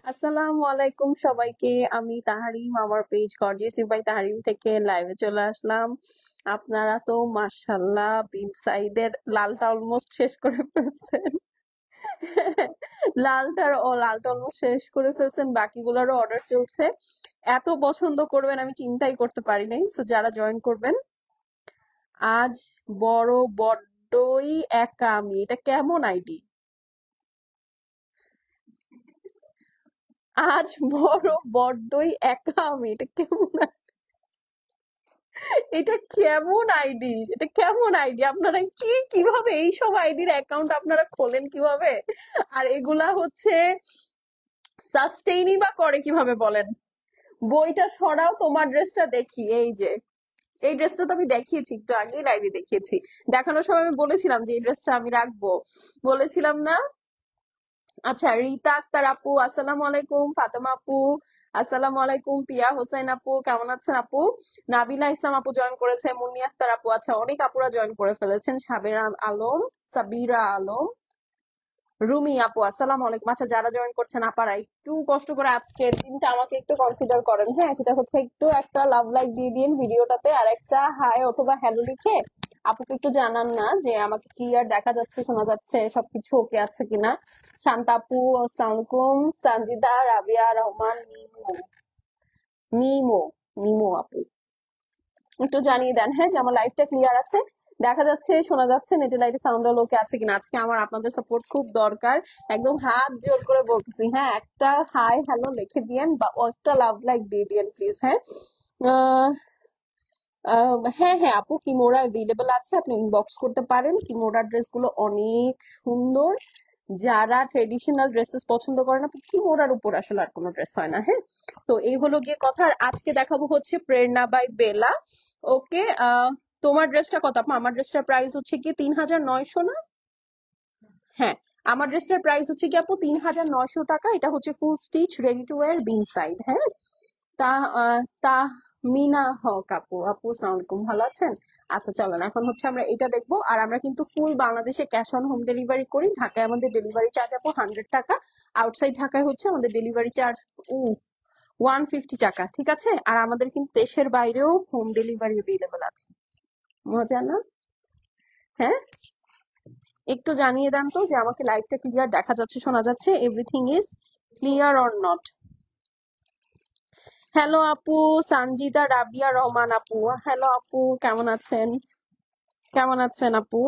আসসালামু আলাইকুম সবাইকে। আমি তাহারিম, আমার পেজ গর্জিয়াস বাই তাহারিম থেকে লাইভে চলে আসলাম। আপনারা তো মাশাআল্লাহ বিন সাইদের লালটা অলমোস্ট শেষ করে ফেলছেন। লালটা অলমোস্ট শেষ করে ফেলছেন, বাকিগুলোরও অর্ডার চলছে। এত পছন্দ করবেন আমি চিন্তাই করতে পারি নাই। সো যারা জয়েন করবেন, আজ বড় বড্ডই একা আমি, এটা কেমন আইডি? আজ বড় বড্ডই একা আমি, এটা কেমন এটা কেমন আইডি? আপনারা কিভাবে এইসব আইডির অ্যাকাউন্ট আপনারা খোলেন কিভাবে? আর এগুলা হচ্ছে সাস্টেইনই বা করে কিভাবে বলেন? বইটা সরাও, তোমার ড্রেসটা দেখি। এই যে এই ড্রেসটা তো আমি দেখিয়েছি, একটু আগেই লাইভে দেখিয়েছি। দেখানোর সময় আমি বলেছিলাম যে এই ড্রেসটা আমি রাখবো, বলেছিলাম না? আচ্ছা, রীতা আক্তার আপু আসসালামু আলাইকুম। ফাতেমা আপু আসসালামু আলাইকুম। পিয়া হোসেন আপু কেমন আছেন আপু? নাবিলা ইসলাম আপু জয়েন করেছে। মুন্নি আক্তার আপু, আচ্ছা অনেক আপুরা জয়েন করে ফেলেছেন। সাবেরা আলম, সাবিরা আলম, রুমি আপু আসসালামু আলাইকুম। আচ্ছা, যারা জয়েন করছেন আপারা একটু কষ্ট করে আজকের দিনটা আমাকে একটু কনসিডার করেন। হ্যাঁ, সেটা হচ্ছে একটু একটা লাভ লাইক দিয়ে দিন ভিডিওটাতে, আর একটা হাই অথবা হ্যালো লিখে আপুকে একটু জানান না যে আমাকে ক্লিয়ার দেখা যাচ্ছে, শোনা যাচ্ছে, সবকিছু ওকে আছে কিনা। শান্তা আপু আসসালামু আলাইকুম। সানজিদা, রাবিয়া রহমান, মিমো মিমো আপু একটু জানিয়ে দেন, হ্যাঁ, যে আমার লাইফটা ক্লিয়ার আছে, দেখা যাচ্ছে, শোনা যাচ্ছে, নেটে লাইটে সাউন্ড ওকে আছে কিনা। আজকে আমার আপনাদের সাপোর্ট খুব দরকার, একদম হাত জোর করে বলতেছি। হ্যাঁ, একটা হাই হ্যালো লিখে দিয়েন বা একটা লাভ লাইক দিয়ে দিয়েন প্লিজ। হ্যাঁ, আহ, হ্যাঁ হ্যাঁ আপু, কিমোরা অ্যাভেলেবল আছে, আপনি ইনবক্স করতে পারেন। কিমোরা ড্রেস গুলো অনেক সুন্দর। যারা ট্রেডিশনাল ড্রেসেস পছন্দ করেন, আপু কিমোরার উপর আসলে আর কোনো ড্রেস হয় না। হ্যাঁ, তো এই হলো গিয়ে কথা। আর আজকে দেখাবো হচ্ছে প্রেরণা বাই বেলা। ওকে, তোমার ড্রেসটা কত আপু? আমার ড্রেসটার প্রাইস হচ্ছে কি 3900 না? হ্যাঁ, আমার ড্রেসটার প্রাইস হচ্ছে কি আপু 3900 টাকা। এটা হচ্ছে full stitch ready to wear বিন সাইড। হ্যাঁ, তা তা মিনা হক আপু, আপু আসসালামু আলাইকুম, ভালো আছেন? আচ্ছা চলেন, এখন হচ্ছে আমরা এটা দেখবো। আর আমরা কিন্তু ফুল বাংলাদেশে ক্যাশ অন হোম ডেলিভারি করি। ঢাকায় আমাদের ডেলিভারি চার্জ আপু 100 টাকা। আউটসাইড ঢাকায় হচ্ছে আমাদের ডেলিভারি চার্জ 150 টাকা, ঠিক আছে? আর আমাদের কিন্তু দেশের বাইরেও হোম ডেলিভারি অ্যাভেলেবল আছে। মজা না? হ্যাঁ, একটু জানিয়ে দেন তো যে আমাকে লাইভটা ক্লিয়ার দেখা যাচ্ছে, শোনা যাচ্ছে, everything is clear or not? Hello আপু, সানজিদা রাবিয়া রহমান আপু, হ্যালো আপু, কেমন আছেন? কেমন আছেন আপু?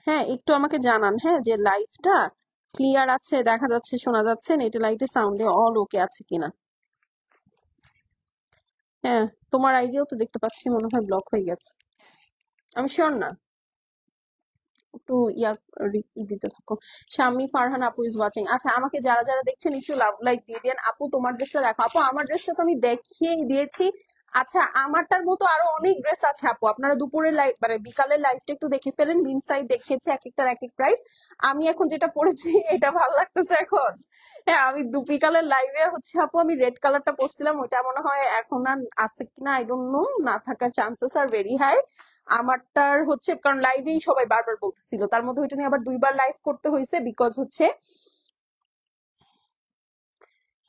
হ্যাঁ, একটু আমাকে জানান, হ্যাঁ, যে লাইভটা ক্লিয়ার আছে, দেখা যাচ্ছে, শোনা যাচ্ছে, নেটে লাইটে সাউন্ডে অল ওকে আছে কিনা। হ্যাঁ, তোমার আইডিয়াও তো দেখতে পাচ্ছি মনে হয় ব্লক হয়ে গেছে, আমি শিওর না। একটু দিতে থাকো। শাম্মী ফারহান আপু ইজ ওয়াচিং। আচ্ছা, আমাকে যারা যারা দেখছেন একটু লাভ লাইক দিয়ে দেন। আপু তোমার ড্রেসটা দেখো। আপু আমার ড্রেসটা তো আমি দেখিয়ে দিয়েছি। আচ্ছা, আমারটার মতো আরো অনেক ড্রেস আছে আপু, আপনারা দুপুরের লাইভ মানে বিকালের লাইভটা একটু দেখে ফেলেন। ইনসাইড দেখিয়েছে এক একটার এক এক প্রাইস। আমি এখন যেটা পরেছি এটা ভালো লাগতেছে এখন। হ্যাঁ, আমি বিকালের লাইভে হচ্ছে আপু আমি রেড কালারটা পরছিলাম, ওইটা মনে হয় এখন আর আছে কিনা আই ডোন্ট নো, না থাকার চান্সেস আর ভেরি হাই। আমারটার হচ্ছে কারণ লাইভেই সবাই বারবার বলতেছিল, তার মধ্যে ওইটা নিয়ে আবার দুইবার লাইভ করতে হয়েছে বিকজ হচ্ছে।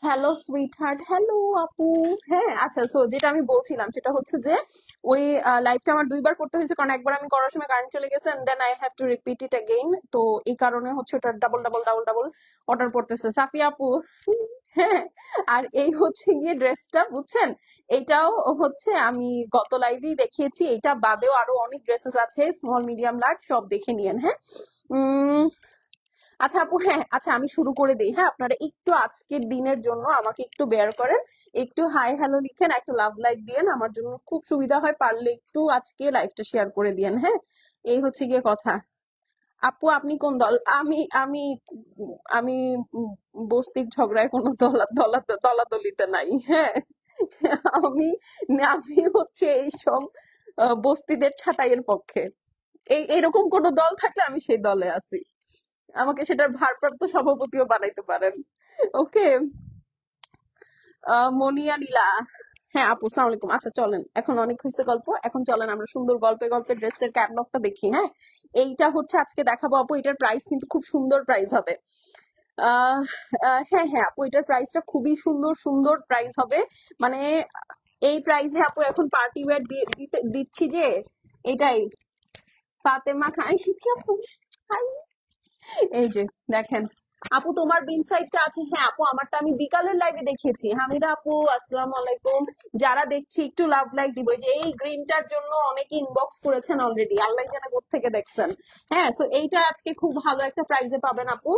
হ্যালো সুইট হার্ট, হ্যালো আপু। হ্যাঁ, আচ্ছা, সো যেটা আমি বলছিলাম সেটা হচ্ছে যে ওই লাইভটা আমার দুইবার করতে হয়েছে, কারণ একবার আমি করার সময় কারেন্ট চলে গেছে, then I have to repeat it again. তো এই কারণে হচ্ছে ওটা double double double double order পড়তেছে। সাফিয়া আপু, হ্যাঁ, আর এই হচ্ছে গিয়ে ড্রেসটা, বুঝছেন? এটাও হচ্ছে আমি গত লাইভেই দেখিয়েছি, এটা বাদেও আরো অনেক ড্রেসেস আছে, স্মল মিডিয়াম লার্জ, সব দেখে নিয়েন। হ্যাঁ, উম আচ্ছা আপু, হ্যাঁ, আচ্ছা আমি শুরু করে দিই। হ্যাঁ, আপনারা একটু আজকের দিনের জন্য আমাকে একটু বেয়ার করেন, একটু হাই হ্যালো লিখেন, একটু লাভ লাইক দিয়েন, আমার জন্য খুব সুবিধা হয়। পারলে একটু আজকে লাইভটা শেয়ার করে দিয়েন। হ্যাঁ, এই হচ্ছে গিয়ে কথা। আপু আপনি কোন দল? আমি আমি আমি বস্তির ঝগড়ায় কোনো দলাদলিতে নাই। হ্যাঁ, আমি আমি হচ্ছে এইসব বস্তিদের ছাঁটাইয়ের পক্ষে। এরকম কোন দল থাকলে আমি সেই দলে আছি, আমাকে সেটার ভারপ্রাপ্ত সভাপতিও বানাইতে পারেন। ওকে, মনিয়া নীলা, হ্যাঁ আপু আসসালামু আলাইকুম। আচ্ছা চলেন, এখন অনেক হয়েছে গল্প, এখন চলেন আমরা সুন্দর গল্পে গল্পে ড্রেসের ক্যাটলগটা দেখি। হ্যাঁ, এইটা হচ্ছে আজকে দেখাবো আপু, এটার প্রাইস কিন্তু খুব সুন্দর প্রাইস হবে। আহ হ্যাঁ হ্যাঁ আপু, এটার প্রাইসটা খুবই সুন্দর সুন্দর প্রাইস হবে। মানে এই প্রাইসে আপু এখন পার্টি ওয়্যার দিচ্ছি যে, এটাই। ফাতেমা খান শিখি আপু, হাই। এই যে দেখেন আপু, তোমার বিন সাইডটা আছে। হ্যাঁ আপু, আমারটা আমি বিকালের লাইভে দেখিয়েছি। হামিদা আপু আসসালামু আলাইকুম। যারা দেখছি একটু লাভ লাইক দিব। এই যে এই গ্রিনটার জন্য অনেকে ইনবক্স করেছেন অলরেডি, আল্লাহ জানে কোত্থেকে দেখছেন। হ্যাঁ, তো এইটা আজকে খুব ভালো একটা প্রাইজে পাবেন আপু।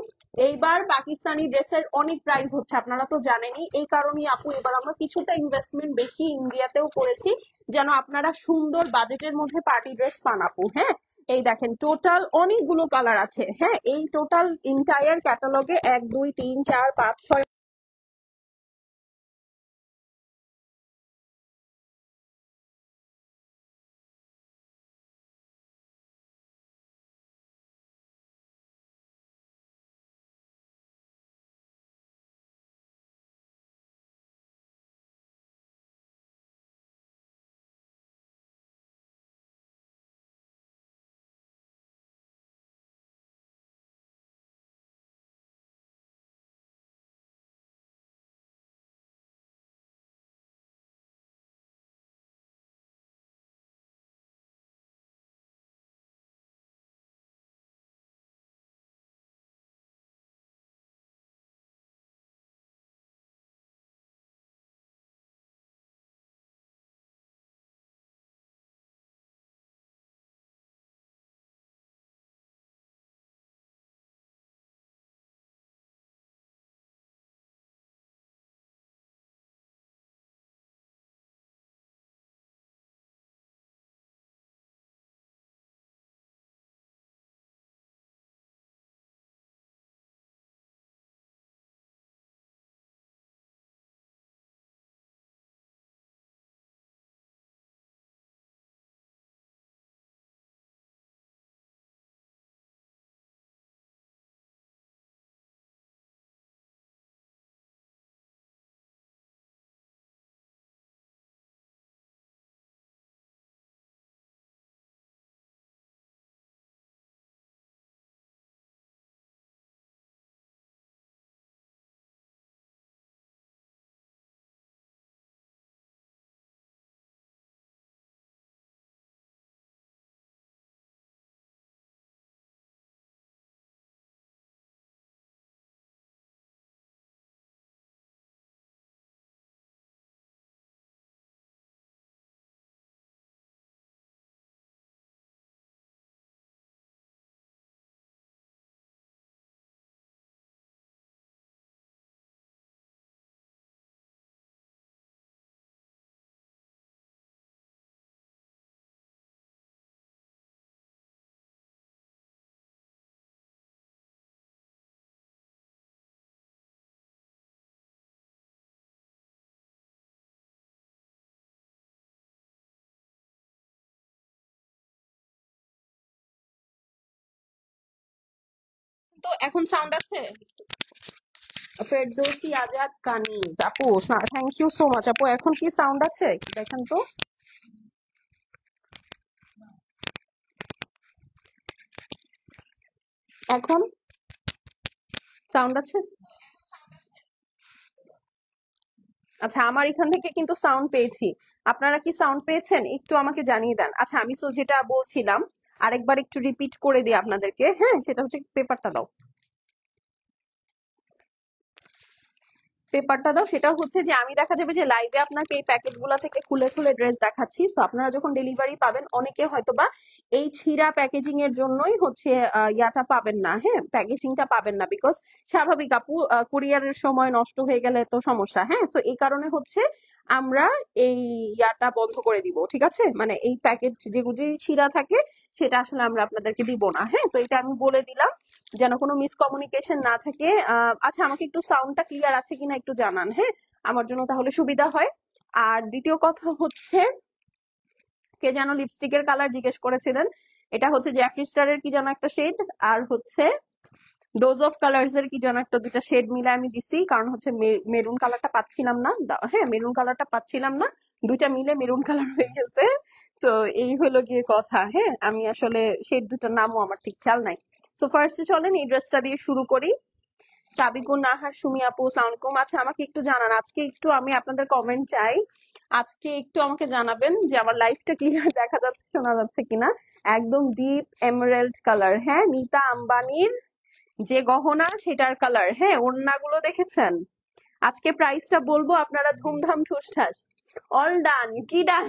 এইবার পাকিস্তানি ড্রেসের অনেক প্রাইস হচ্ছে, আপনারা তো জানেনই। এই কারণেই আপু এবার আমরা কিছুটা ইনভেস্টমেন্ট বেশি ইন্ডিয়াতেও করেছি, যেন আপনারা সুন্দর বাজেটের মধ্যে পার্টি ড্রেস পান আপু। হ্যাঁ, এই দেখেন টোটাল অনেকগুলো কালার আছে। হ্যাঁ, এই টোটাল ইন্টায়ার ক্যাটালগে 1 2 3 4 5 6। তো এখন সাউন্ড আছে? ফেরদৌসি আজাদ কানিজ আপু, থ্যাংক ইউ সো মাচ আপু। এখন কি সাউন্ড আছে একটু দেখেন তো। এখন সাউন্ড আছে? আচ্ছা, আমার এখান থেকে কিন্তু সাউন্ড পেয়েছি। আপনারা কি সাউন্ড পেয়েছেন? একটু আমাকে জানিয়ে দেন। আচ্ছা, আমি যেটা বলছিলাম আরেকবার একটু রিপিট করে দিই আপনাদেরকে। হ্যাঁ, সেটা হচ্ছে, পেপারটা দাও, পেপারটা দাও। সেটা হচ্ছে যে আমি দেখা যাবে যে লাইভে আপনাকে এই প্যাকেট গুলা থেকে খুলে খুলে ড্রেস দেখাচ্ছি। তো আপনারা যখন ডেলিভারি পাবেন, অনেকে হয়তোবা এই ছিঁড়া প্যাকেজিং এর জন্যই হচ্ছে ইয়াটা পাবেন না। হ্যাঁ, প্যাকেজিংটা পাবেন না, বিকজ স্বাভাবিক আপু, কুরিয়ারের সময় নষ্ট হয়ে গেলে তো সমস্যা। হ্যাঁ, তো এই কারণে হচ্ছে আমরা এই ইয়াটা বন্ধ করে দিব। ঠিক আছে, মানে এই প্যাকেট যেগুলি ছিঁড়া থাকে সেটা আসলে আমরা আপনাদেরকে দিব না। হ্যাঁ, তো এটা আমি বলে দিলাম যেন কোনো মিসকমিউনিকেশন না থাকে। আচ্ছা, আমাকে একটু সাউন্ডটা ক্লিয়ার আছে কিনা একটু জানান। হ্যাঁ, আমার জন্য তাহলে সুবিধা হয়। আর দ্বিতীয় কথা হচ্ছে, কে যেন লিপস্টিকের কালার জিজ্ঞেস করেছিলেন। এটা হচ্ছে জ্যাফরি স্টারের কি যেন একটা শেড, আর হচ্ছে ডোজ অফ কালার্স এর কি যেন একটা, দুইটা শেড মিলে আমি দিছি। কারণ হচ্ছে মেরুন কালারটা পাচ্ছিলাম না। হ্যাঁ, মেরুন কালারটা পাচ্ছিলাম না, দুইটা মিলে মেরুন কালার হয়ে গেছে। তো এই হলো গিয়ে কথা। হ্যাঁ, আমি আসলে শেড দুটার নামও আমার ঠিক খেয়াল নাই। সো ফার্স্টে চলেন এই ড্রেসটা দিয়ে শুরু করি। সাবিকুন নাহার, সুমি আপু, আসসালামু আলাইকুম। আচ্ছা, আমাকে একটু জানান আজকে, একটু আমি আপনাদের কমেন্ট চাই। আজকে একটু আমাকে জানাবেন যে আমার লাইফটা ক্লিয়ার দেখা যাচ্ছে, শোনা যাচ্ছে কিনা। একদম ডিপ এমারেল্ড কালার, হ্যাঁ, নিতা আম্বানির যে গহনা সেটার কালার, হ্যাঁ, ওড়নাগুলো দেখেছেন। আজকে প্রাইসটা বলবো, আপনারা ধুমধাম ঠুসঠাস। অল ডান, কি ডান,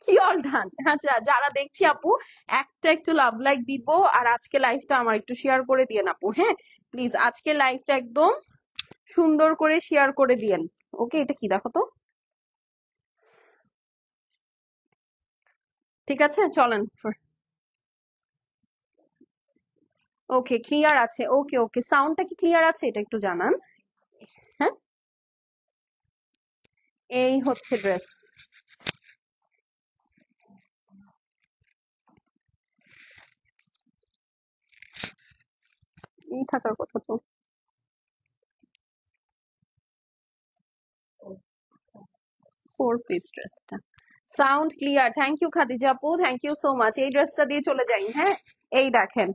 কি অল ডান। আচ্ছা, যারা দেখছি আপু, একটা একটু লাভ লাইক দিব, আর আজকে লাইফটা আমার একটু শেয়ার করে দিয়েন আপু, হ্যাঁ প্লিজ। আজকে লাইফটা একদম সুন্দর করে শেয়ার করে দিয়েন। ওকে, এটা কি দেখো তো। ঠিক আছে, চলেন। ওকে, ক্লিয়ার আছে। ওকে ওকে, সাউন্ডটা কি ক্লিয়ার আছে, এটা একটু জানান। হ্যাঁ, এই হচ্ছে ড্রেস। এই থাকার কথা তো। ফোর পিস ড্রেসটা, sound clear. Thank you Khadija আপু, থ্যাংক ইউ সো মাচ। এই ড্রেসটা দিয়ে চলে যাই, হ্যাঁ। এই দেখেন,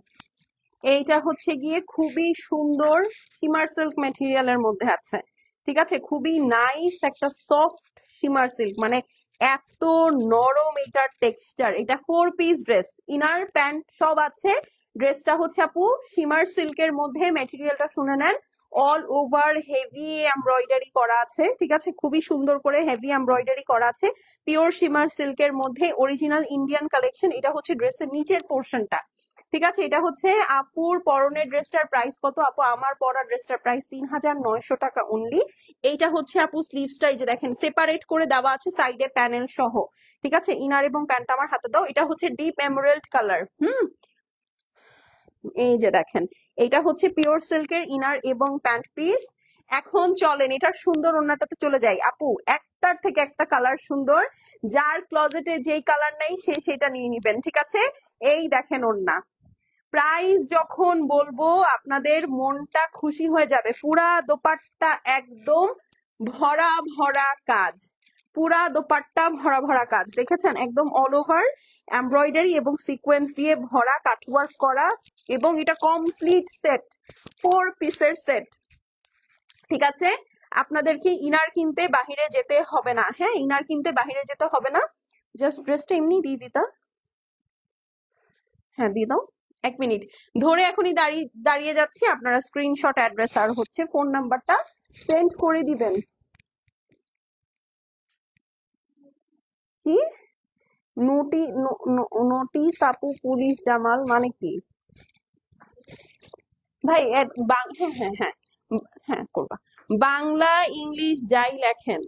এইটা হচ্ছে গিয়ে খুবই সুন্দর শিমার সিল্ক ম্যাটেরিয়ালের মধ্যে আছে। ঠিক আছে, খুবই নাইস একটা সফট শিমার সিল্ক, মানে এত নরম এটার টেক্সচার। এটা four piece dress, inner pant সব আছে। ড্রেসটা হচ্ছে আপু শিমার সিল্কের মধ্যে, ম্যাটেরিয়ালটা শুনে নেন। অল ওভার হেভি এমব্রয়ডারি করা আছে, ঠিক আছে, খুবই সুন্দর করে হেভি এমব্রয়ডারি করা আছে। পিওর শিমার সিল্কের মধ্যে অরিজিনাল ইন্ডিয়ান কালেকশন। এটা হচ্ছে ড্রেসের নিচের পোর্শনটা। ঠিক আছে, এটা হচ্ছে আপুর পরনের ড্রেসটার প্রাইস কত আপু? আমার পরা ড্রেসটার প্রাইস ৩,৯০০ টাকা অনলি। এইটা হচ্ছে আপু স্লিভসটা, এই যে দেখেন সেপারেট করে দেওয়া আছে সাইডে প্যানেল সহ। ঠিক আছে, ইনার এবং প্যান্ট আমার হাতে দাও। এটা হচ্ছে ডিপ এমারেল্ড কালার। এই যে দেখেন, এটা হচ্ছে পিওর সিল্কের ইনার এবং প্যান্ট পিস। এখন চলেন এটার সুন্দর ওড়নাটাতে চলে যাই আপু। একটার থেকে একটা কালার সুন্দর, যার ক্লজেটে যেই কালার নাই সে সেটা নিয়ে নিবেন, ঠিক আছে। এই দেখেন ওড়না, প্রাইস যখন বলবো আপনাদের মনটা খুশি হয়ে যাবে। পুরা দোপাট্টা একদম ভরা ভরা কাজ, পুরা দোপাট্টা ভরা ভরা কাজ, দেখেছেন, একদম অল ওভার এমব্রয়ডারি এবং সিকোয়েন্স দিয়ে ভরা, কাটওয়ার্ক করা। এবং এটা কমপ্লিট সেট, ফোর পিসের সেট। ঠিক আছে, আপনাদেরকে ইনার কিনতে বাহিরে যেতে হবে না, হ্যাঁ, ইনার কিনতে বাহিরে যেতে হবে না। জাস্ট ড্রেসটা এমনি দিয়ে দিতা। হ্যাঁ, দিয়ে দাও। 1 মিনিট ধরে এখনই দাঁড়িয়ে দাঁড়িয়ে যাচ্ছি, আপনারা স্ক্রিনশট, অ্যাড্রেস আর হচ্ছে ফোন নাম্বারটা সেন্ড করে দিবেন। কি নোটিস আপু, পুলিশ জামাল মানে কি ভাই? হ্যাঁ হ্যাঁ হ্যাঁ, হ্যাঁ করবা। বাংলা ইংলিশ যাই লেখেন,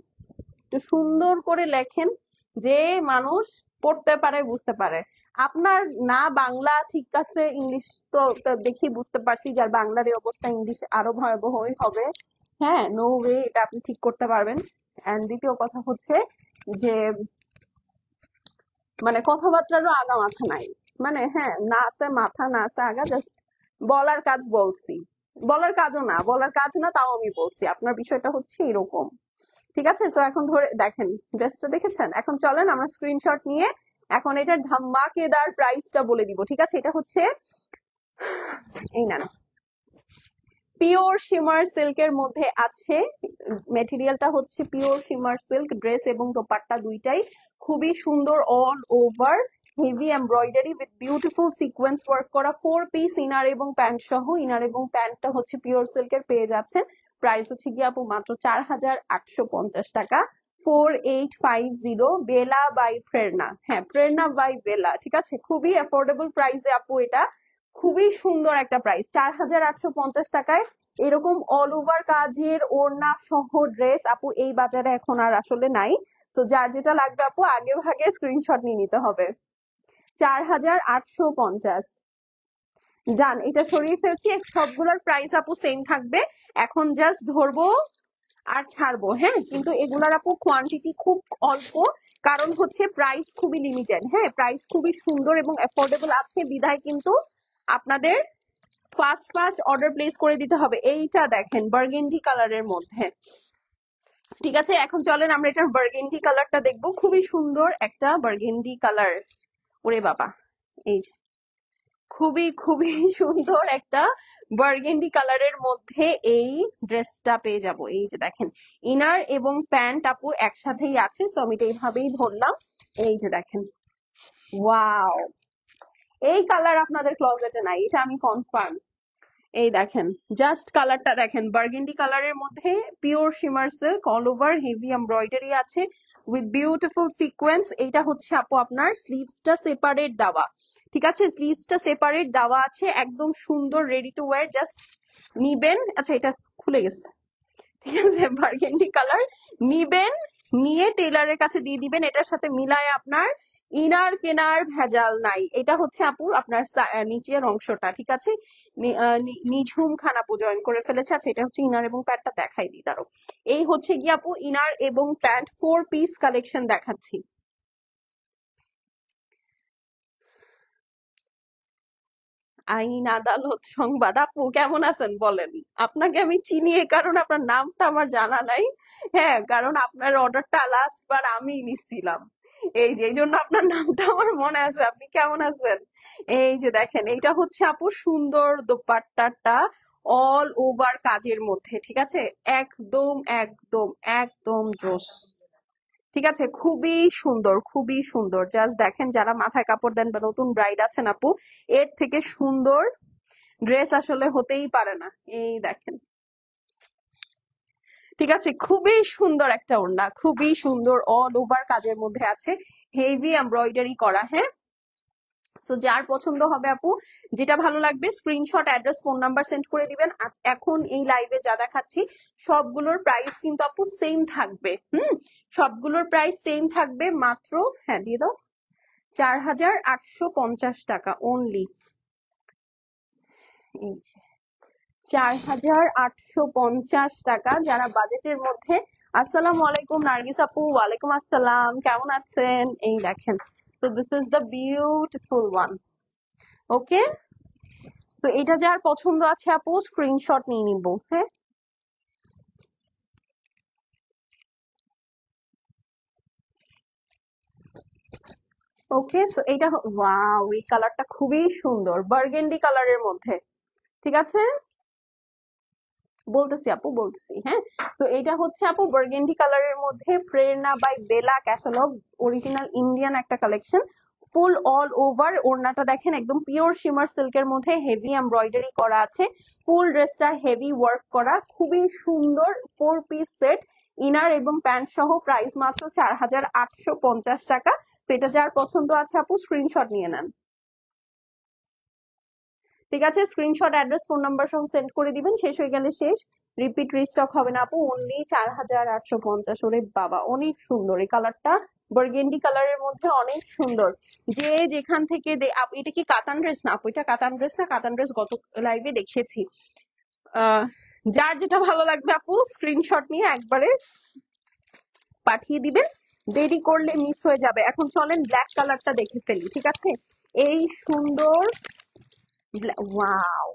একটু সুন্দর করে লেখেন, যে মানুষ পড়তে পারে, বুঝতে পারে। আপনার না বাংলা ঠিক আছে, ইংলিশ তো দেখি বুঝতে পারছি, যার বাংলার এই অবস্থা, ইংলিশ আরো ভয়াবহই হবে। হ্যাঁ, নো ওয়ে এটা আপনি ঠিক করতে পারবেন। এন্ড দ্বিতীয় কথা হচ্ছে যে, মানে কথাবার্তারও আগা মাথা নাই। মানে হ্যাঁ, না আছে মাথা, না আছে আগা, জাস্ট বলার কাজ বলছি। বলার কাজও না, বলার কাজ না, তাও আমি বলছি। আপনার বিষয়টা হচ্ছে এরকম। ঠিক আছে, তো এখন ধরে দেখেন, ড্রেসটা দেখেছেন। এখন চলেন আমরা স্ক্রিনশট নিয়ে এখন এটার ধামাকেদার প্রাইসটা বলে দিব। ঠিক আছে, এটা হচ্ছে, এই না, পিওর শিমার সিল্কের মধ্যে আছে। মেটেরিয়ালটা হচ্ছে পিওর শিমার সিল্ক, ড্রেস এবং দোপাট্টা দুইটাই খুবই সুন্দর, all over heavy embroidery with beautiful sequence work করা, ফোর পিস ইনার এবং প্যান্ট সহ। ইনার এবং প্যান্টটা হচ্ছে পিওর সিল্কের পেয়ে যাচ্ছেন। প্রাইস হচ্ছে গিয়ে আপু মাত্র 4,850 টাকা। 4850, বেলা বাই প্রেরণা। হ্যাঁ, প্রেরণা বাই বেলা। ঠিক আছে, খুবই অ্যাফোর্ডেবল প্রাইসে আপু এটা, খুবই সুন্দর একটা প্রাইস। 4,850 টাকায় এরকম অল ওভার কাজের ওড়না সহ ড্রেস আপু এই বাজারে এখন আর আসলে নাই। তো যার যেটা লাগবে আপু আগে ভাগে স্ক্রিনশট নিয়ে নিতে হবে। 4,850। যান, এটা সরিয়ে ফেলছি, সবগুলোর প্রাইস আপু সেম থাকবে। এখন জাস্ট ধরবো আর ছাড়বো, হ্যাঁ, কিন্তু এগুলার আপু কোয়ান্টিটি খুব অল্প, কারণ হচ্ছে প্রাইস খুবই লিমিটেড। হ্যাঁ, প্রাইস খুবই সুন্দর এবং অ্যাফোর্ডেবল আছে বিধায় কিন্তু আপনাদের ফাস্ট ফাস্ট অর্ডার প্লেস করে দিতে হবে। এইটা দেখেন বার্গেন্ডি কালারের মধ্যে। ঠিক আছে, এখন চলেন আমরা এটার বার্গেন্ডি কালারটা দেখবো। খুবই সুন্দর একটা বার্গেন্ডি কালার। ওরে বাবা, এই যে খুবই খুবই সুন্দর একটা বার্গেন্ডি কালারের মধ্যে এই ড্রেসটা পেয়ে যাব। এই যে দেখেন, ইনার এবং প্যান্ট আপু একসাথেই আছে, সো আমি এটা এইভাবেই ধরলাম। এই যে দেখেন, ওয়াও, এই কালার আপনাদের ক্লোজেটে নাই, এটা আমি কনফার্ম। এই দেখেন, জাস্ট কালারটা দেখেন, বার্গেন্ডি কালারের মধ্যে pure shimmer silk, all over heavy embroidery আছে উইথ বিউটিফুল সিকোয়েন্স। এইটা হচ্ছে আপু আপনার স্লিভসটা সেপারেট দেওয়া, ঠিক আছে, স্লিভসটা সেপারেট দেওয়া আছে, একদম সুন্দর রেডি টু ওয়্যার। জাস্ট নিবেন, আচ্ছা এটা খুলে গেছে, ঠিক আছে, বার্গেন্ডি কালার নিবেন, নিয়ে টেইলারের কাছে দিয়ে দিবেন, এটার সাথে মিলায় আপনার ইনার কেনার ভেজাল নাই। এটা হচ্ছে আপু আপনার নিচের অংশটা, ঠিক আছে, নিঝুম খান আপু জয়েন করে ফেলেছে। আচ্ছা এটা হচ্ছে ইনার এবং প্যান্টটা দেখাই দিই দাঁড়ো। এই হচ্ছে গিয়ে আপু ইনার এবং প্যান্ট 4 পিস কালেকশন দেখাচ্ছি। আইন আদালত সংবাদ, আপু কেমন আছেন বলেন? আপনাকে আমি চিনি এ কারণে, আপনার নামটা আমার জানা নাই। হ্যাঁ, কারণ আপনার অর্ডারটা লাস্ট বার আমি নিছিলাম, এই যে এই জন্য আপনার নামটা আমার মনে আছে। আপনি কেমন আছেন? এই যে দেখেন, এইটা হচ্ছে আপু সুন্দর দোপাট্টাটা অল ওভার কাজের মধ্যে, ঠিক আছে, একদম একদম একদম জোস, ঠিক আছে, খুবই সুন্দর খুবই সুন্দর। জাস্ট দেখেন, যারা মাথায় কাপড় দেন বা নতুন ব্রাইড আছেন আপু, এর থেকে সুন্দর ড্রেস আসলে হতেই পারে না। এই দেখেন, ঠিক আছে, খুবই সুন্দর একটা ওড়না, খুবই সুন্দর, অল ওভার কাজের মধ্যে আছে, হেভি এমব্রয়ডারি করা। হ্যাঁ, সো যার পছন্দ হবে আপু, যেটা ভালো লাগবে screenshot, address, phone number send করে দিবেন। এখন এই লাইভে যা দেখাচ্ছি সবগুলোর প্রাইস কিন্তু আপু সেম থাকবে। সবগুলোর প্রাইস সেম থাকবে, মাত্র, হ্যাঁ দিয়ে দাও, 4850 টাকা অনলি। 4850 টাকা, যারা বাজেটের মধ্যে। আসসালামু আলাইকুম নার্গিস আপু। ওয়ালাইকুম আসসালাম, কেমন আছেন? এই দেখেন, তো this is the beautiful one. Okay, তো এটা যার পছন্দ আছে আপু স্ক্রিনশট নিয়ে নিব। হ্যাঁ, ওকে, সো এটা, ওয়াও, এই কালারটা খুবই সুন্দর, বার্গেন্ডি কালারের মধ্যে, ঠিক আছে, বলতেছি আপু বলতেছি। হ্যাঁ, তো এটা হচ্ছে আপু বার্গেন্ডি কালারের মধ্যে, Prerana by Bela catalogue, original Indian একটা কালেকশন, ফুল অল ওভার। ওড়নাটা দেখেন, একদম পিওর শিমার সিল্কের মধ্যে হেভি এমব্রয়ডারি করা আছে, ফুল ড্রেসটা হেভি ওয়ার্ক করা, খুবই সুন্দর 4 পিস সেট, ইনার এবং প্যান্ট সহ, প্রাইস মাত্র 4850 টাকা। সেটা যার পছন্দ আছে আপু স্ক্রিনশট নিয়ে নেন, ঠিক আছে, স্ক্রিনশট, অ্যাড্রেস, ফোন নাম্বার সহ সেন্ড করে দিবেন। শেষ হয়ে গেলে শেষ, রিপিট রিস্টক হবে না আপু। অনলি 4850। ওরে বাবা, অনেক সুন্দর এই কালারটা, বার্গেন্ডি কালারের মধ্যে অনেক সুন্দর। যে যেখান থেকে এটা কি কাতান ড্রেস না আপু? এটা কাতান ড্রেস না? কাতান ড্রেস গত লাইভে দেখিয়েছি। যার যেটা ভালো লাগবে আপু স্ক্রিনশট নিয়ে একবারে পাঠিয়ে দিবেন, দেরি করলে মিস হয়ে যাবে। এখন চলেন ব্ল্যাক কালারটা দেখে ফেলি, ঠিক আছে, এই সুন্দর, ওয়াও,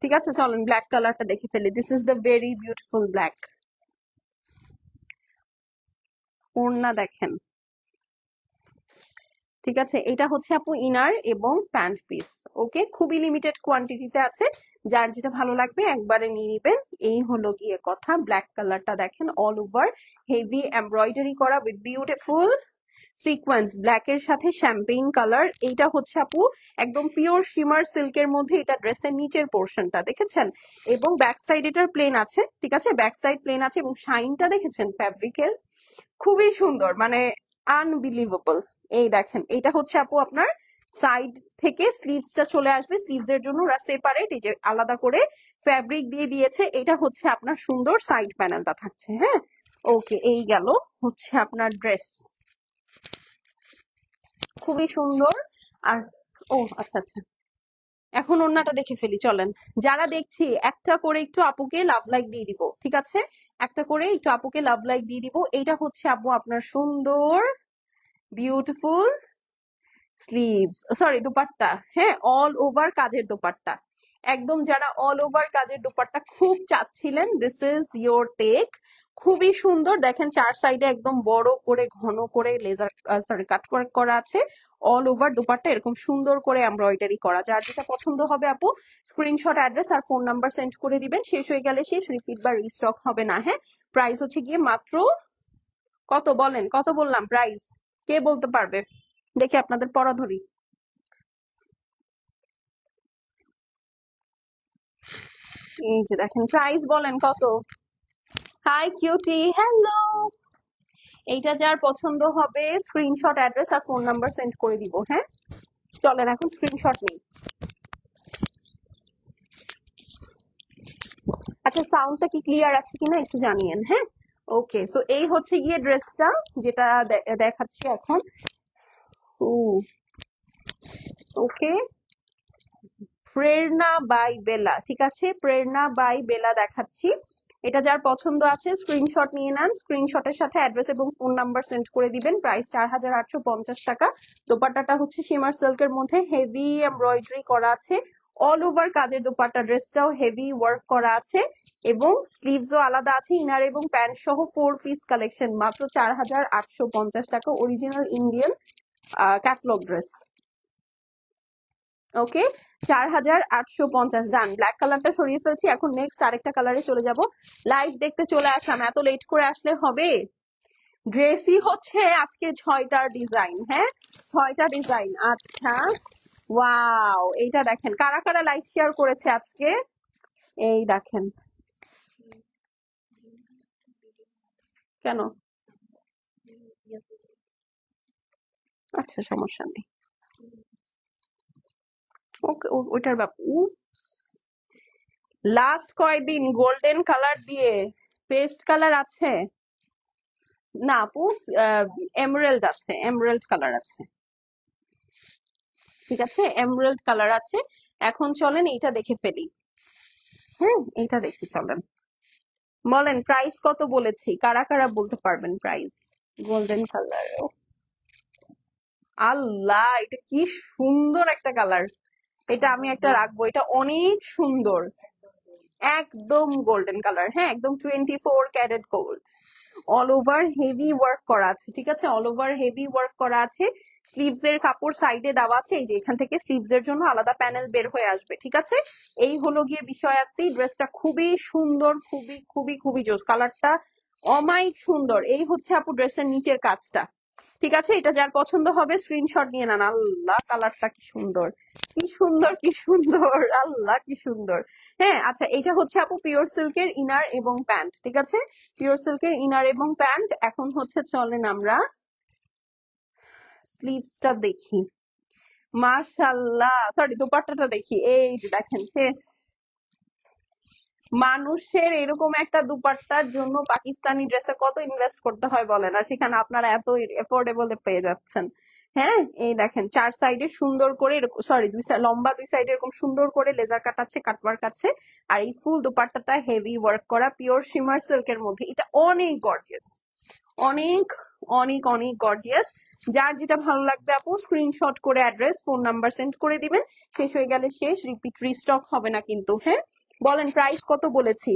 ঠিক আছে, চলেন ব্ল্যাক কালারটা দেখে ফেলি। This is the very beautiful black. ওড়না দেখেন, ঠিক আছে, এটা হচ্ছে আপু ইনার এবং প্যান্ট পিস। ওকে, খুবই লিমিটেড কোয়ান্টিটিতে আছে, যার যেটা ভালো লাগবে একবারে নিয়ে নিবেন। এই হলো গিয়ে কথা। ব্ল্যাক কালারটা দেখেন, অল ওভার হেভি এমব্রয়ডারি করা উইথ বিউটিফুল সিকোয়েন্স, ব্ল্যাক এর সাথে শ্যাম্পেইন কালার। এইটা হচ্ছে আপু একদম পিওর শিমার সিল্কের মধ্যে, এটা ড্রেসের নিচের পোর্শনটা দেখেছেন, এবং ব্যাক সাইড এটার প্লেন আছে, ঠিক আছে, ব্যাক সাইড প্লেন আছে, এবং শাইনটা দেখেছেন ফ্যাব্রিকের, খুবই সুন্দর, মানে আনবিলিভেবল। এই দেখেন, এটা হচ্ছে আপু আপনার সাইড থেকে স্লিভসটা চলে আসবে, স্লিভস এর জন্য ওরা সেপারেট এই যে আলাদা করে ফ্যাব্রিক দিয়ে দিয়েছে। এটা হচ্ছে আপনার সুন্দর সাইড প্যানেলটা থাকছে। হ্যাঁ, ওকে, এই গেল হচ্ছে আপনার ড্রেস, খুবই সুন্দর। আর, ও আচ্ছা আচ্ছা, এখন ওড়নাটা দেখে ফেলি চলেন। যারা দেখছি একটা করে একটু আপুকে লাভ লাইক দিয়ে দিব, ঠিক আছে, একটা করে একটু আপুকে লাভ লাইক দিয়ে দিব। এইটা হচ্ছে আপু আপনার সুন্দর বিউটিফুল স্লিভস, সরি দোপাট্টা, হ্যাঁ, অল ওভার কাজের দোপাট্টা, একদম যারা অল ওভার কাজের দোপাট্টা খুব চাচ্ছিলেন, দিস ইজ ইয়োর টেক। খুবই সুন্দর, দেখেন চার সাইডে একদম বড় করে ঘন করে লেজার, সরি কাট ওয়ার্ক করা আছে, অল ওভার দুপাট্টা এরকম সুন্দর করে এমব্রয়ডারি করা। যার যেটা পছন্দ হবে আপু স্ক্রিনশট, অ্যাড্রেস আর ফোন নাম্বার সেন্ড করে দিবেন। শেষ হয়ে গেলে শেষ, রিপিট বা রিস্টক হবে না। হ্যাঁ, প্রাইস হচ্ছে গিয়ে মাত্র কত বলেন, কত বললাম প্রাইস? কে বলতে পারবে? দেখি আপনাদের পড়া ধরি। এই যে দেখেন প্রাইস বলেন কত। High cutie, hello. এইটা যার পছন্দ হবে স্ক্রিনশট, অ্যাড্রেস আর ফোন নাম্বার সেন্ড করে দিব। হ্যাঁ, চলেন এখন স্ক্রিনশট নেই। আচ্ছা, সাউন্ডটা কি ক্লিয়ার আছে কিনা একটু জানিয়েন। হ্যাঁ, ওকে। সো এই হচ্ছে গিয়ে ড্রেসটা যেটা দেখাচ্ছি এখন। ওকে, প্রেরণা বাই বেলা, ঠিক আছে, প্রেরণা বাই বেলা দেখাচ্ছি। এটা যার পছন্দ আছে স্ক্রিনশট নিয়ে নেন, স্ক্রিনশটের সাথে অ্যাড্রেস এবং ফোন নাম্বার সেন্ড করে দিবেন। প্রাইস 4850 টাকা। দোপাট্টাটা হচ্ছে শিমার সিল্কের মধ্যে হেভি এমব্রয়ডারি করা আছে, অল ওভার কাজের দোপাট্টা। ড্রেসটাও হেভি ওয়ার্ক করা আছে এবং স্লিভসও আলাদা আছে। ইনার এবং প্যান্ট সহ 4 পিস কালেকশন, মাত্র 4850 টাকা। Original Indian catalog dress. Okay, 4850 done. Black কালারটা সরিয়ে ফেলছি, এখন নেক্সট আরেকটা কালারে চলে যাব। লাইভ দেখতে চলে আসলাম, এত লেট করে আসলে হবে? ড্রেসই হচ্ছে আজকে 6টা ডিজাইন। হ্যাঁ, 6টা ডিজাইন। আচ্ছা, ওয়াও, এইটা দেখেন কারা কারা লাইভ শেয়ার করেছে আজকে। এই দেখেন, কেন? আচ্ছা, সমস্যা নেই। ওকে, ওইটার ব্যাপার। লাস্ট কয়দিন গোল্ডেন কালার দিয়ে পেস্ট কালার আছে না আপু? এমরাল্ড আছে, এমরাল্ড কালার আছে, ঠিক আছে, এমরাল্ড কালার আছে। এখন চলেন এইটা দেখে ফেলি। হ্যাঁ, এইটা দেখি চলেন। বলেন প্রাইস কত বলেছি, কারা কারা বলতে পারবেন প্রাইস? গোল্ডেন কালার, আল্লাহ এটা কি সুন্দর একটা কালার। এটা আমি একটা রাখবো, এটা অনেক সুন্দর। একদম গোল্ডেন কালার, হ্যাঁ, একদম 24 carat gold. All over heavy work করা আছে, ঠিক আছে, অল ওভার হেভি ওয়ার্ক করা আছে। স্লিভস এর কাপড় সাইডে দেওয়া আছে, এই যে এখান থেকে স্লিভস এর জন্য আলাদা প্যানেল বের হয়ে আসবে, ঠিক আছে। এই হলো গিয়ে বিষয়ার্থী। ড্রেসটা খুবই সুন্দর, খুবই খুবই খুবই জোস, কালারটা অমাইক সুন্দর। এই হচ্ছে আপু ড্রেসের নিচের কাজটা, ঠিক আছে। এটা যার পছন্দ হবে স্ক্রিনশট নিয়ে নেন। আল্লাহ কালারটা কি সুন্দর, কি সুন্দর, কি সুন্দর, আল্লাহ কি সুন্দর। হ্যাঁ, আচ্ছা, এটা হচ্ছে আপু পিওর সিল্কের ইনার এবং প্যান্ট, ঠিক আছে, পিওর সিল্কের ইনার এবং প্যান্ট। এখন হচ্ছে চলেন আমরা স্লিভসটা দেখি। মাশাল্লাহ, সরি দোপাট্টাটা দেখি। এই যে দেখেন শেষ। মানুষের এরকম একটা দুপাট্টার জন্য পাকিস্তানি ড্রেসে কত ইনভেস্ট করতে হয় বলেন, আর সেখানে আপনারা এত এফোর্ডেবল পেয়ে যাচ্ছেন। হ্যাঁ, এই দেখেন চার সাইডে সুন্দর করে এরকম, সরি দুই সাইড, লম্বা দুই সাইডে এরকম সুন্দর করে লেজার কাট আছে, কাটওয়ার্ক আছে। আর এই ফুল দুপাট্টাটা হেভি ওয়ার্ক করা পিওর শিমার সিল্কের মধ্যে। এটা অনেক গর্জিয়াস, অনেক অনেক অনেক গর্জিয়াস। যার যেটা ভালো লাগবে আপু স্ক্রিনশট করে অ্যাড্রেস ফোন নাম্বার সেন্ড করে দিবেন। শেষ হয়ে গেলে শেষ, রিপিট রিস্টক হবে না কিন্তু। হ্যাঁ, বলেন প্রাইস কত বলেছি।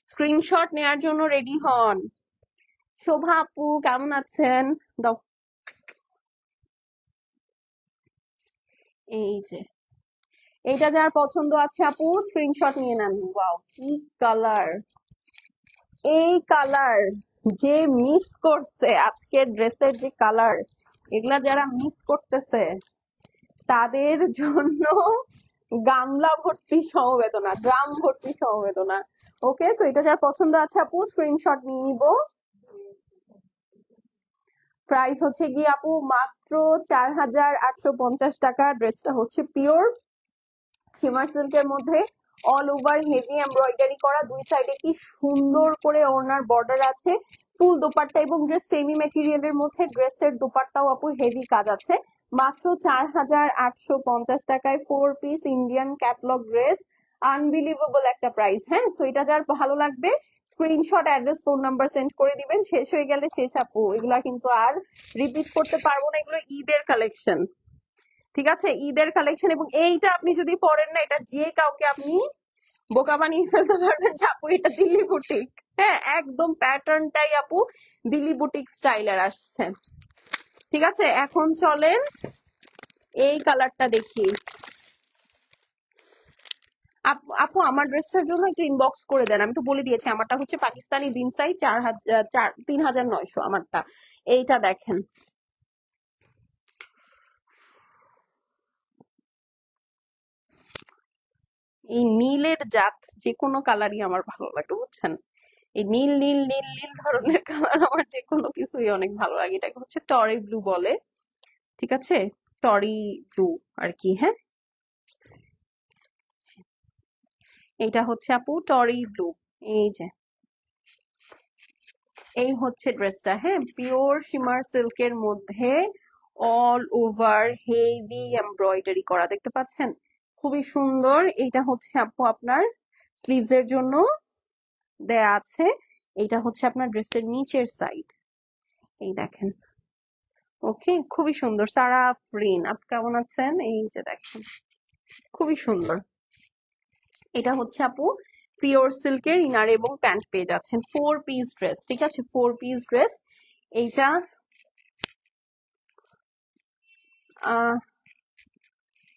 স্ক্রিনশট নেয়ার জন্য রেডি হন। শোভা আপু কেমন আছেন? দাও, এই যে এইটা যার পছন্দ আছে আপু স্ক্রিনশট নিয়ে নেন। ওয়াও কি কালার, এই কালার যে মিস করছে আজকের ড্রেসের যে কালার, এগুলা যারা মিস করতেছে তাদের জন্য গামলা ভর্তি সমবেদনা, গ্রাম ভর্তি সমবেদনা। ওকে, সো এটা যার পছন্দ আছে আপু স্ক্রিনশট নিয়ে নিব। প্রাইস হচ্ছে গিয়ে আপু মাত্র 4850 টাকা। ড্রেসটা হচ্ছে পিওর শিমার সিল্কের মধ্যে, অল ওভার হেভি এমব্রয়ডারি করা, দুই সাইডে কি সুন্দর করে ওনার বর্ডার আছে। ফুল দোপাট্টা এবং ড্রেস সেমি মেটেরিয়ালের মধ্যে, ড্রেসের দোপাট্টাও আপু হেভি কাজ আছে। মাত্র 4850 টাকায় 4 piece Indian catalog dress. Unbelievable একটা প্রাইস। হ্যাঁ, সো এটা যার ভালো লাগবে screenshot, address, phone number send করে দিবেন। শেষ হয়ে গেলে শেষ আপু, এগুলা কিন্তু আর রিপিট করতে পারবো না। এগুলো ঈদের কালেকশন, ঠিক আছে, ঈদের কালেকশন। এবং এইটা আপনি যদি পরেন না, এটা যে কাউকে আপনি বোকা বানিয়ে ফেলতে পারবেন যে আপু এটা দিল্লি বুটিক। হ্যাঁ, একদম প্যাটার্নটাই আপু দিল্লি বুটিক স্টাইলের আসছে। ঠিক আছে, এখন চলেন এই কালারটা দেখি। আপু আমার ড্রেসটার জন্য একটু ইনবক্স করে দেন, আমি তো বলে দিয়েছি আমারটা হচ্ছে পাকিস্তানি বিন সাইজ 3900 আমারটা। এইটা দেখেন, এই নীলের জাত যে কোনো কালারই আমার ভালো লাগে বুঝছেন। এই নীল নীল নীল নীল ধরনের কালার আমার যে কোনো কিছুই অনেক ভালো লাগে। এটাকে হচ্ছে টরি ব্লু বলে, ঠিক আছে, টরি ব্লু আর কি। হ্যাঁ, এইটা হচ্ছে আপু টরি ব্লু। এই যে এই হচ্ছে ড্রেসটা, হ্যাঁ, পিওর শিমার সিল্কের মধ্যে অল ওভার হেভি এমব্রয়ডারি করা, দেখতে পাচ্ছেন, খুবই সুন্দর। এইটা হচ্ছে আপু আপনার স্লিভস এর জন্য দেয়া আছে। এইটা হচ্ছে আপনার ড্রেসের নিচের সাইড, এই দেখেন। ওকে, খুবই সুন্দর। সারা আফরিন, আপনি কেমন আছেন? এই যে দেখেন, খুবই সুন্দর। এটা হচ্ছে আপু পিওর সিল্কের ইনার এবং প্যান্ট পেয়ে যাচ্ছেন, 4 পিস ড্রেস, ঠিক আছে, 4 পিস ড্রেস। এইটা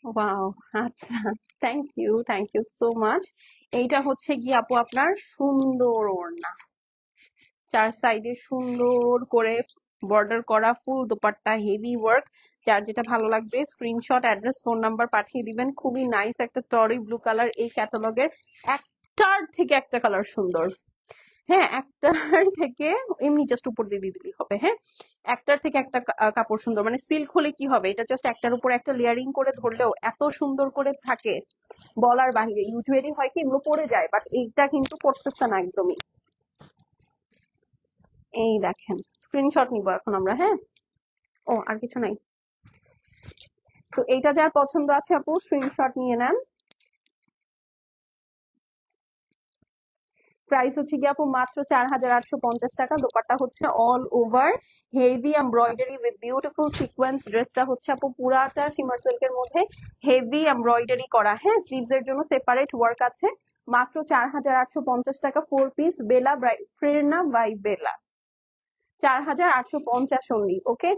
ওয়াও, আচ্ছা, থ্যাংক ইউ সো মাচ। এইটা হচ্ছে কি আপু আপনার সুন্দর ওড়না, 4 সাইডে সুন্দর করে বর্ডার করা, ফুল দোপাট্টা, হেভি ওয়ার্ক। যার যেটা ভালো লাগবে স্ক্রিনশট, অ্যাড্রেস, ফোন নাম্বার পাঠিয়ে দিবেন। খুবই নাইস একটা টরি ব্লু কালার, এই ক্যাটালগের একটার থেকে একটা কালার সুন্দর। হ্যাঁ, একটার থেকে এমনি জাস্ট উপর দিয়ে দিলেই হবে। হ্যাঁ, একটার থেকে একটা কাপড় সুন্দর, মানে সিল্ক হলে কি হবে, এটা জাস্ট একটার উপর একটা লেয়ারিং করে ধরলেও এত সুন্দর করে থাকে বলার বাহিরে। ইউজুয়ালি হয় কি এগুলো পড়ে যায়, বাট এইটা কিন্তু পড়তেছে না একদমই। এই দেখেন, স্ক্রিনশট নিবো এখন আমরা। হ্যাঁ, ও আর কিছু নাই। তো এইটা যার পছন্দ আছে আপু স্ক্রিনশট নিয়ে নেন। প্রাইস হচ্ছে কি আপু মাত্র 4850 টাকা। দোপাট্টা হচ্ছে all over heavy embroidery with beautiful sequence. ড্রেসটা হচ্ছে আপু পুরাটা শিমার সিল্কের মধ্যে হেভি এমব্রয়ডারি করা। হ্যাঁ, স্লিভস এর জন্য সেপারেট ওয়ার্ক আছে। মাত্র 4850 টাকা, 4 piece. Bela Prerana by Bela, 4850 only. Okay,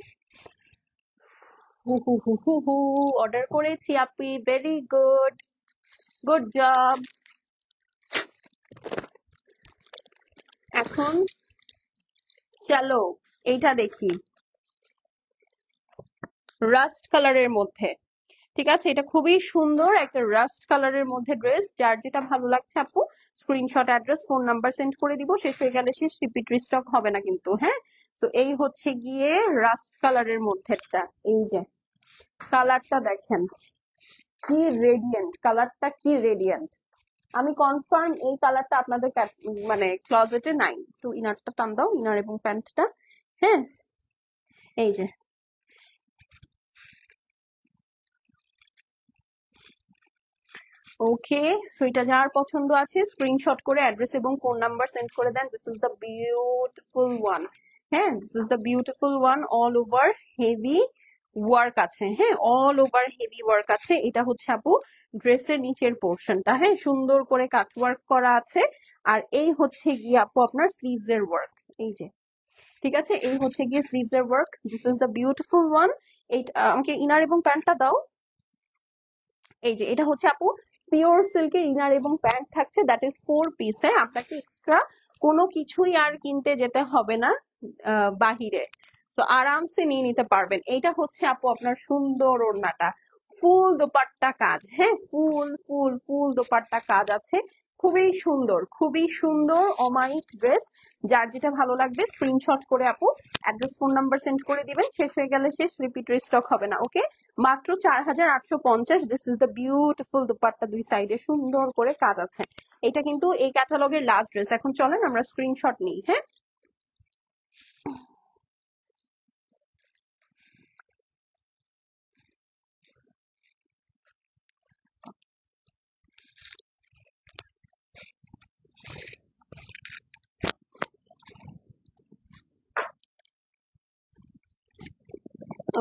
হু হু হু হু হু, অর্ডার করেছি আপনি, ভেরি গুড, গুড জব। এখন চলো এইটা দেখি, রাস্ট কালারের মধ্যে, ঠিক আছে, এটা খুবই সুন্দর একটা রাস্ট কালারের মধ্যে ড্রেস। যার যেটা ভালো লাগছে আপু screenshot, address, phone number send করে দিব। শেষ হয়ে গেলে শেষ, রিপিট রিস্টক হবে না কিন্তু। হ্যাঁ, তো এই হচ্ছে গিয়ে রাস্ট কালারের মধ্যেটা। এই যে কালারটা দেখেন, কি রেডিয়েন্ট কালারটা, কি রেডিয়েন্ট। আমি কনফার্ম এই কালারটা আপনাদের মানে ক্লজেটে নাই। একটু ইনারটা টান দাও, ইনার এবং প্যান্টটা। হ্যাঁ, এই যে ওকে। সো এটা যার পছন্দ আছে স্ক্রিনশট করে অ্যাড্রেস এবং ফোন নাম্বার সেন্ড করে দেন। This is the beautiful one. হ্যাঁ, this is the beautiful one, all over heavy work আছে। হ্যাঁ, অল ওভার হেভি ওয়ার্ক আছে। এটা হচ্ছে আপু ড্রেসের নিচের পোর্শনটা, হ্যাঁ, সুন্দর করে কাট ওয়ার্ক করা আছে। আর এই হচ্ছে গিয়ে আপু আপনার স্লিভস এর ওয়ার্ক, এই যে, ঠিক আছে, এই হচ্ছে গিয়ে স্লিভস এর work. This is the beautiful one. এই আমাকে ইনার এবং প্যান্টটা দাও। এই যে এটা হচ্ছে আপু পিওর সিল্কের ইনার এবং প্যান্ট থাকছে, দ্যাট ইজ 4 পিস। হ্যাঁ, আপনাকে এক্সট্রা কোনো কিছুই আর কিনতে যেতে হবে না বাহিরে। সো আরামসে নিয়ে নিতে পারবেন। এইটা হচ্ছে আপু আপনার সুন্দর ওড়নাটা, ফুল দোপাট্টা কাজ। হ্যাঁ, ফুল ফুল ফুল দোপাট্টা কাজ আছে, খুবই সুন্দর, খুবই সুন্দর অমায়িক ড্রেস। যার যেটা ভালো লাগবে স্ক্রিনশট করে আপু অ্যাড্রেস, ফোন নাম্বার সেন্ড করে দিবেন। শেষ হয়ে গেলে শেষ, রিপিট রিস্টক হবে না। ওকে, মাত্র 4850। This is the beautiful dupatta, দুই সাইডে সুন্দর করে কাজ আছে। এটা কিন্তু এই ক্যাটালগের লাস্ট ড্রেস। এখন চলেন আমরা স্ক্রিনশট নিই। হ্যাঁ,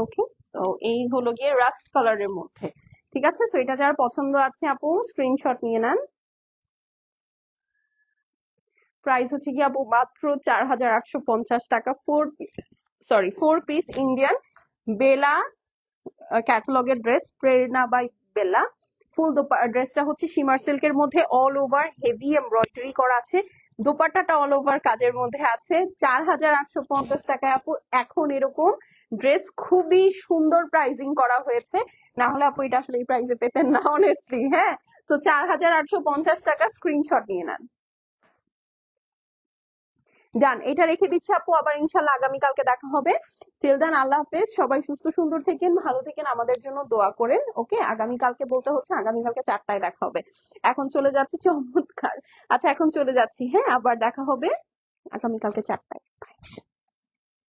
ওকে। তো এই হলো গিয়ে রাস্ট কালারের মধ্যে, ঠিক আছে। সো এটা যার পছন্দ আছে আপু স্ক্রিনশট নিয়ে নেন। প্রাইস হচ্ছে কি আপু মাত্র 4850 টাকা, 4 পিস, সরি 4 পিস ইন্ডিয়ান বেলা ক্যাটালগের ড্রেস, প্রেরণা বাই বেলা। ফুল ড্রেসটা হচ্ছে শিমার সিল্কের মধ্যে, অল ওভার হেভি এমব্রয়ডারি করা আছে, দোপাট্টাটা অল ওভার কাজের মধ্যে আছে। 4,850 টাকায় আপু এখন এরকম ড্রেস খুবই সুন্দর প্রাইজিং করা হয়েছে, না হলে আপু এটা আসলে এই প্রাইসে পেতেন না অনেস্টলি। হ্যাঁ, সো 4,850 টাকা, স্ক্রিনশট নিয়ে নেন। ডান, এটা রেখে দিচ্ছি আপু, আবার ইনশাল্লাহ আগামীকালকে দেখা হবে। টিল দেন আল্লাহ হাফেজ, সবাই সুস্থ সুন্দর থেকেন, ভালো থেকেন, আমাদের জন্য দোয়া করেন। ওকে, আগামীকালকে বলতে হচ্ছে আগামীকালকে 4টায় দেখা হবে। এখন চলে যাচ্ছি, চমৎকার। আচ্ছা এখন চলে যাচ্ছি, হ্যাঁ আবার দেখা হবে আগামীকালকে 4টায়।